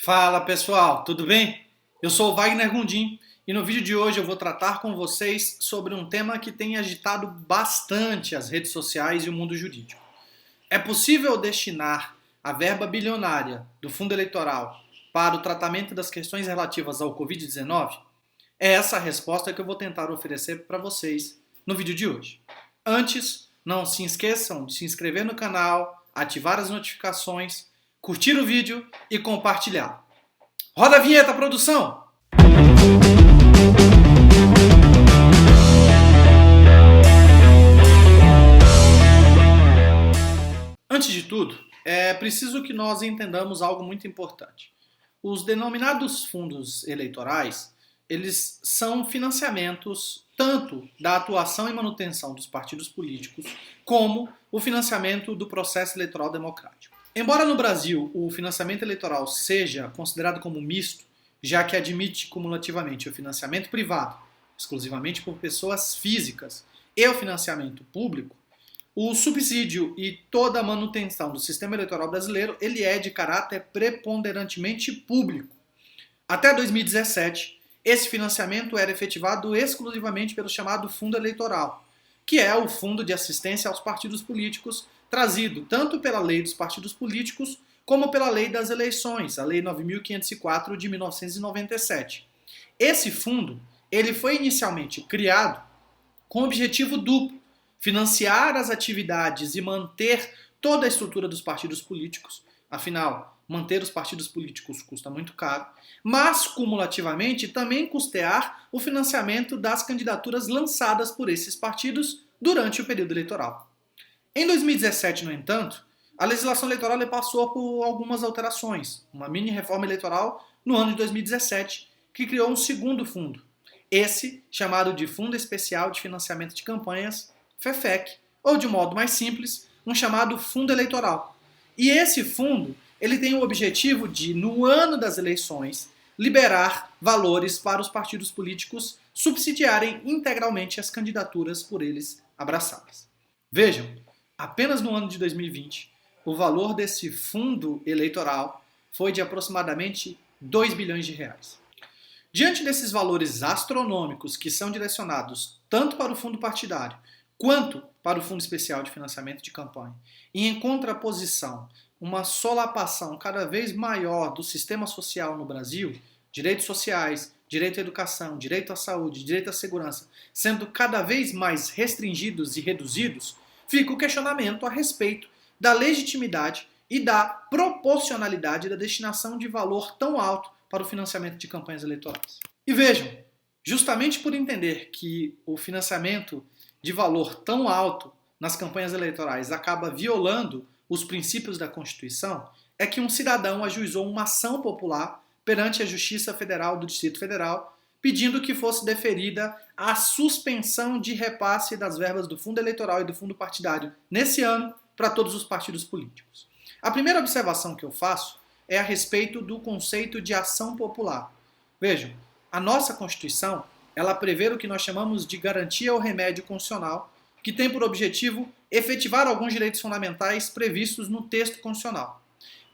Fala pessoal, tudo bem? Eu sou o Wagner Gundim e no vídeo de hoje eu vou tratar com vocês sobre um tema que tem agitado bastante as redes sociais e o mundo jurídico. É possível destinar a verba bilionária do fundo eleitoral para o tratamento das questões relativas ao Covid-19? É essa a resposta que eu vou tentar oferecer para vocês no vídeo de hoje. Antes, não se esqueçam de se inscrever no canal, ativar as notificações, curtir o vídeo e compartilhar. Roda a vinheta, produção! Antes de tudo, é preciso que nós entendamos algo muito importante. Os denominados fundos eleitorais, eles são financiamentos tanto da atuação e manutenção dos partidos políticos, como o financiamento do processo eleitoral democrático. Embora no Brasil o financiamento eleitoral seja considerado como misto, já que admite cumulativamente o financiamento privado, exclusivamente por pessoas físicas, e o financiamento público, o subsídio e toda a manutenção do sistema eleitoral brasileiro ele é de caráter preponderantemente público. Até 2017, esse financiamento era efetivado exclusivamente pelo chamado Fundo Eleitoral, que é o Fundo de Assistência aos Partidos Políticos, trazido tanto pela Lei dos Partidos Políticos como pela Lei das Eleições, a Lei 9.504 de 1997. Esse fundo ele foi inicialmente criado com o objetivo duplo: financiar as atividades e manter toda a estrutura dos partidos políticos. Afinal, manter os partidos políticos custa muito caro, mas cumulativamente também custear o financiamento das candidaturas lançadas por esses partidos durante o período eleitoral. Em 2017, no entanto, a legislação eleitoral passou por algumas alterações, uma mini reforma eleitoral no ano de 2017, que criou um segundo fundo, esse chamado de Fundo Especial de Financiamento de Campanhas, FEFEC, ou de modo mais simples, um chamado Fundo Eleitoral. E esse fundo ele tem o objetivo de, no ano das eleições, liberar valores para os partidos políticos subsidiarem integralmente as candidaturas por eles abraçadas. Vejam, apenas no ano de 2020, o valor desse fundo eleitoral foi de aproximadamente 2 bilhões de reais. Diante desses valores astronômicos que são direcionados tanto para o fundo partidário quanto para o Fundo Especial de Financiamento de Campanha, e em contraposição, uma solapação cada vez maior do sistema social no Brasil, direitos sociais, direito à educação, direito à saúde, direito à segurança, sendo cada vez mais restringidos e reduzidos, fica o questionamento a respeito da legitimidade e da proporcionalidade da destinação de valor tão alto para o financiamento de campanhas eleitorais. E vejam, justamente por entender que o financiamento de valor tão alto nas campanhas eleitorais acaba violando os princípios da Constituição, é que um cidadão ajuizou uma ação popular perante a Justiça Federal do Distrito Federal, pedindo que fosse deferida a suspensão de repasse das verbas do Fundo Eleitoral e do Fundo Partidário nesse ano para todos os partidos políticos. A primeira observação que eu faço é a respeito do conceito de ação popular. Vejam, a nossa Constituição ela prevê o que nós chamamos de garantia ao remédio constitucional, que tem por objetivo efetivar alguns direitos fundamentais previstos no texto constitucional.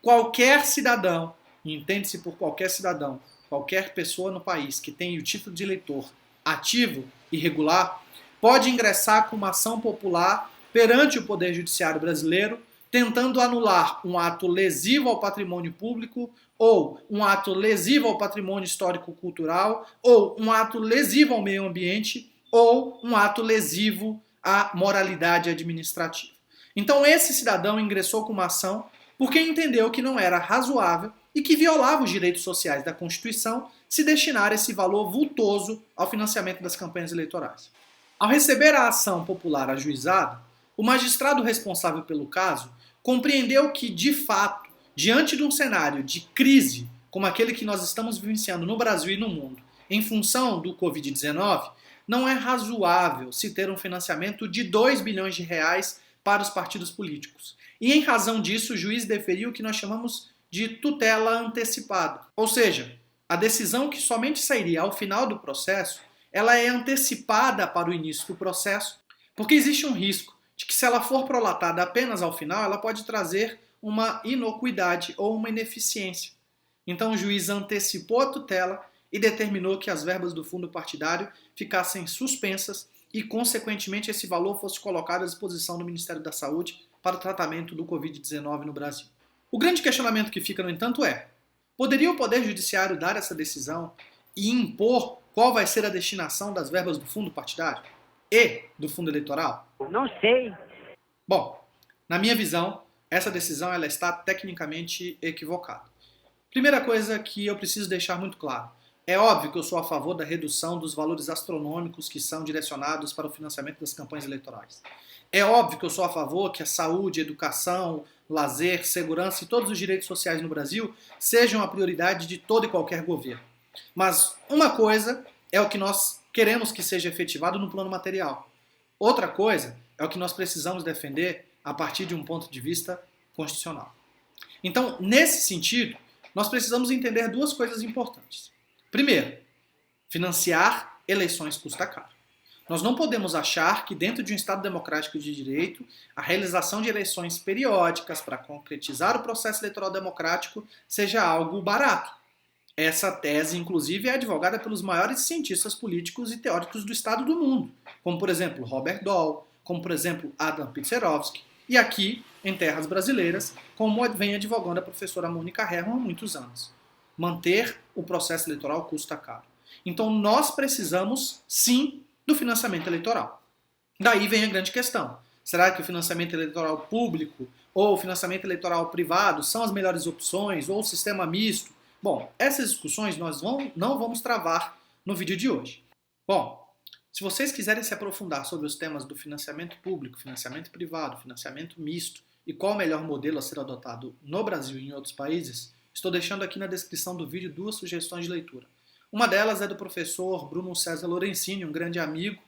Qualquer cidadão, e entende-se por qualquer cidadão, qualquer pessoa no país que tenha o título de eleitor ativo e regular, pode ingressar com uma ação popular perante o Poder Judiciário brasileiro, tentando anular um ato lesivo ao patrimônio público, ou um ato lesivo ao patrimônio histórico-cultural, ou um ato lesivo ao meio ambiente, ou um ato lesivo à moralidade administrativa. Então esse cidadão ingressou com uma ação porque entendeu que não era razoável e que violava os direitos sociais da Constituição se destinar esse valor vultoso ao financiamento das campanhas eleitorais. Ao receber a ação popular ajuizada, o magistrado responsável pelo caso compreendeu que, de fato, diante de um cenário de crise como aquele que nós estamos vivenciando no Brasil e no mundo, em função do Covid-19, não é razoável se ter um financiamento de 2 bilhões de reais para os partidos políticos. E, em razão disso, o juiz deferiu o que nós chamamos de tutela antecipada. Ou seja, a decisão que somente sairia ao final do processo, ela é antecipada para o início do processo, porque existe um risco de que, se ela for prolatada apenas ao final, ela pode trazer uma inocuidade ou uma ineficiência. Então o juiz antecipou a tutela e determinou que as verbas do fundo partidário ficassem suspensas e, consequentemente, esse valor fosse colocado à disposição do Ministério da Saúde para o tratamento do Covid-19 no Brasil. O grande questionamento que fica, no entanto, é: poderia o Poder Judiciário dar essa decisão e impor qual vai ser a destinação das verbas do fundo partidário e do fundo eleitoral? Não sei. Bom, na minha visão, essa decisão ela está tecnicamente equivocada. Primeira coisa que eu preciso deixar muito claro: é óbvio que eu sou a favor da redução dos valores astronômicos que são direcionados para o financiamento das campanhas eleitorais. É óbvio que eu sou a favor que a saúde, educação, lazer, segurança e todos os direitos sociais no Brasil sejam a prioridade de todo e qualquer governo. Mas uma coisa é o que nós queremos que seja efetivado no plano material. Outra coisa é o que nós precisamos defender a partir de um ponto de vista constitucional. Então, nesse sentido, nós precisamos entender duas coisas importantes. Primeiro, financiar eleições custa caro. Nós não podemos achar que dentro de um Estado democrático de direito, a realização de eleições periódicas para concretizar o processo eleitoral democrático seja algo barato. Essa tese, inclusive, é advogada pelos maiores cientistas políticos e teóricos do Estado do mundo, como, por exemplo, Robert Dahl, como, por exemplo, Adam Pizerowski, e aqui, em terras brasileiras, como vem advogando a professora Mônica Herrmann há muitos anos. Manter o processo eleitoral custa caro. Então, nós precisamos, sim, do financiamento eleitoral. Daí vem a grande questão. Será que o financiamento eleitoral público ou o financiamento eleitoral privado são as melhores opções, ou o sistema misto? Bom, essas discussões nós não vamos travar no vídeo de hoje. Bom, se vocês quiserem se aprofundar sobre os temas do financiamento público, financiamento privado, financiamento misto e qual o melhor modelo a ser adotado no Brasil e em outros países, estou deixando aqui na descrição do vídeo duas sugestões de leitura. Uma delas é do professor Bruno César Lorenzini, um grande amigo,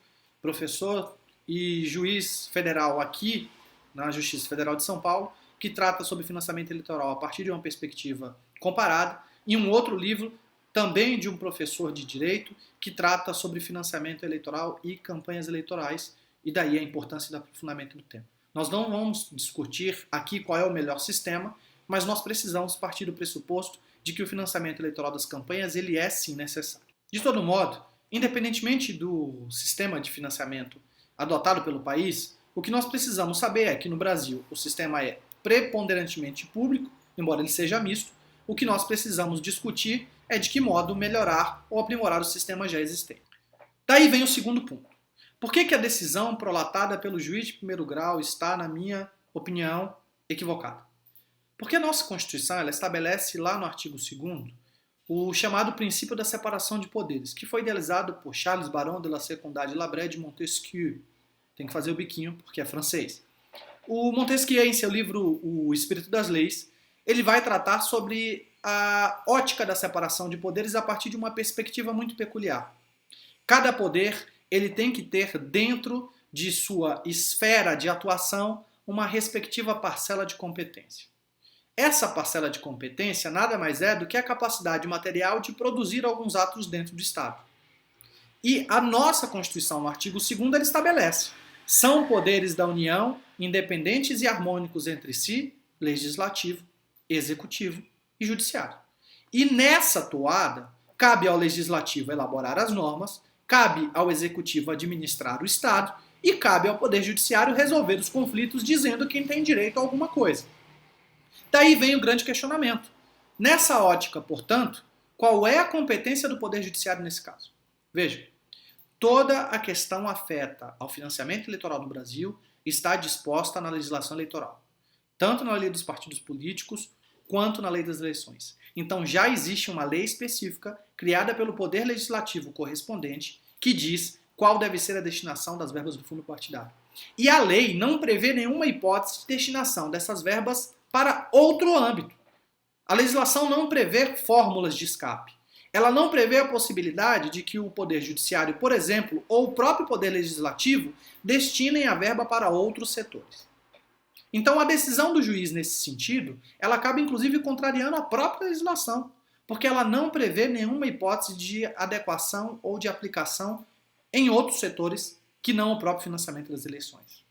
professor e juiz federal aqui na Justiça Federal de São Paulo, que trata sobre financiamento eleitoral a partir de uma perspectiva comparada, e um outro livro também de um professor de direito que trata sobre financiamento eleitoral e campanhas eleitorais, e daí a importância do aprofundamento do tema. Nós não vamos discutir aqui qual é o melhor sistema, mas nós precisamos partir do pressuposto de que o financiamento eleitoral das campanhas ele é sim necessário. De todo modo, independentemente do sistema de financiamento adotado pelo país, o que nós precisamos saber é que no Brasil o sistema é preponderantemente público, embora ele seja misto. O que nós precisamos discutir é de que modo melhorar ou aprimorar o sistema já existente. Daí vem o segundo ponto. Por que a decisão prolatada pelo juiz de primeiro grau está, na minha opinião, equivocada? Porque a nossa Constituição ela estabelece lá no artigo 2º o chamado princípio da separação de poderes, que foi idealizado por Charles Baron de la Secondat de Labré de Montesquieu. Tem que fazer o biquinho porque é francês. O Montesquieu, em seu livro O Espírito das Leis, ele vai tratar sobre a ótica da separação de poderes a partir de uma perspectiva muito peculiar. Cada poder ele tem que ter dentro de sua esfera de atuação uma respectiva parcela de competência. Essa parcela de competência nada mais é do que a capacidade material de produzir alguns atos dentro do Estado. E a nossa Constituição, no artigo 2º, ela estabelece: são poderes da União, independentes e harmônicos entre si, legislativo, executivo e judiciário. E nessa toada, cabe ao legislativo elaborar as normas, cabe ao executivo administrar o Estado e cabe ao poder judiciário resolver os conflitos dizendo quem tem direito a alguma coisa. Daí vem o grande questionamento. Nessa ótica, portanto, qual é a competência do Poder Judiciário nesse caso? Veja, toda a questão afeta ao financiamento eleitoral no Brasil está disposta na legislação eleitoral, tanto na lei dos partidos políticos quanto na lei das eleições. Então já existe uma lei específica criada pelo Poder Legislativo correspondente que diz qual deve ser a destinação das verbas do fundo partidário. E a lei não prevê nenhuma hipótese de destinação dessas verbas para outro âmbito. A legislação não prevê fórmulas de escape. Ela não prevê a possibilidade de que o Poder Judiciário, por exemplo, ou o próprio Poder Legislativo destinem a verba para outros setores. Então a decisão do juiz nesse sentido, ela acaba inclusive contrariando a própria legislação, porque ela não prevê nenhuma hipótese de adequação ou de aplicação em outros setores que não o próprio financiamento das eleições.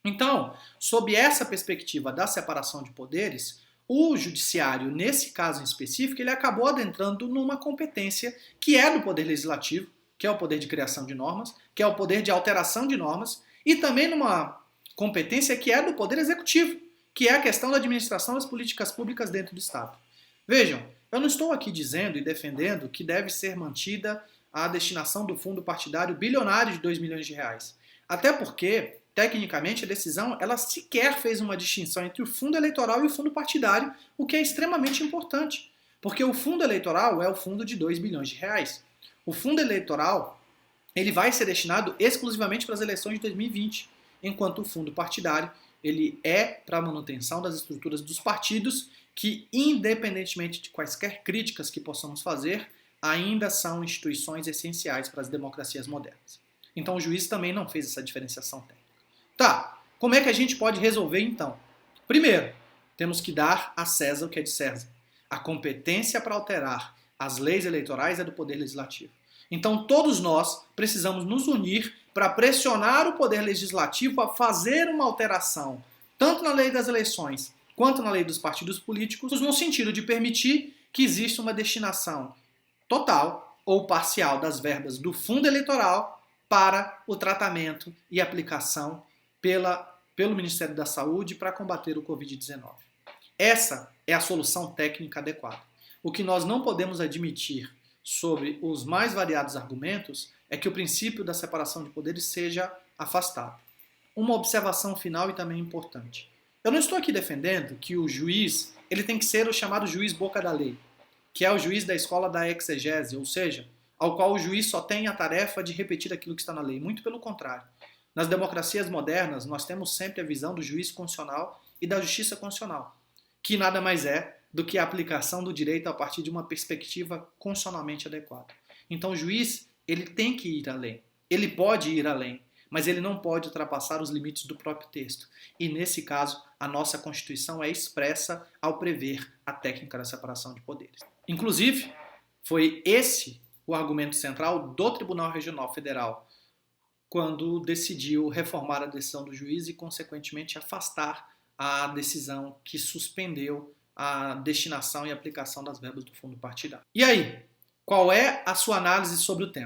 Então, sob essa perspectiva da separação de poderes, o judiciário, nesse caso em específico, ele acabou adentrando numa competência que é do Poder Legislativo, que é o poder de criação de normas, que é o poder de alteração de normas, e também numa competência que é do Poder Executivo, que é a questão da administração das políticas públicas dentro do Estado. Vejam, eu não estou aqui dizendo e defendendo que deve ser mantida a destinação do fundo partidário bilionário de 2 milhões de reais. Até porque, tecnicamente, a decisão ela sequer fez uma distinção entre o fundo eleitoral e o fundo partidário, o que é extremamente importante. Porque o fundo eleitoral é o fundo de 2 bilhões de reais. O fundo eleitoral ele vai ser destinado exclusivamente para as eleições de 2020, enquanto o fundo partidário ele é para a manutenção das estruturas dos partidos que, independentemente de quaisquer críticas que possamos fazer, ainda são instituições essenciais para as democracias modernas. Então o juiz também não fez essa diferenciação técnica. Tá, como é que a gente pode resolver então? Primeiro, temos que dar a César o que é de César. A competência para alterar as leis eleitorais é do Poder Legislativo. Então todos nós precisamos nos unir para pressionar o Poder Legislativo a fazer uma alteração, tanto na lei das eleições quanto na lei dos partidos políticos, no sentido de permitir que exista uma destinação total ou parcial das verbas do fundo eleitoral para o tratamento e aplicação pelo Ministério da Saúde para combater o Covid-19. Essa é a solução técnica adequada. O que nós não podemos admitir sobre os mais variados argumentos é que o princípio da separação de poderes seja afastado. Uma observação final e também importante. Eu não estou aqui defendendo que o juiz ele tem que ser o chamado juiz boca da lei, que é o juiz da escola da exegese, ou seja, ao qual o juiz só tem a tarefa de repetir aquilo que está na lei. Muito pelo contrário. Nas democracias modernas, nós temos sempre a visão do juiz constitucional e da justiça constitucional, que nada mais é do que a aplicação do direito a partir de uma perspectiva constitucionalmente adequada. Então o juiz ele tem que ir além. Ele pode ir além, mas ele não pode ultrapassar os limites do próprio texto. E nesse caso, a nossa Constituição é expressa ao prever a técnica da separação de poderes. Inclusive, foi esse o argumento central do Tribunal Regional Federal quando decidiu reformar a decisão do juiz e, consequentemente, afastar a decisão que suspendeu a destinação e aplicação das verbas do fundo partidário. E aí, qual é a sua análise sobre o tema?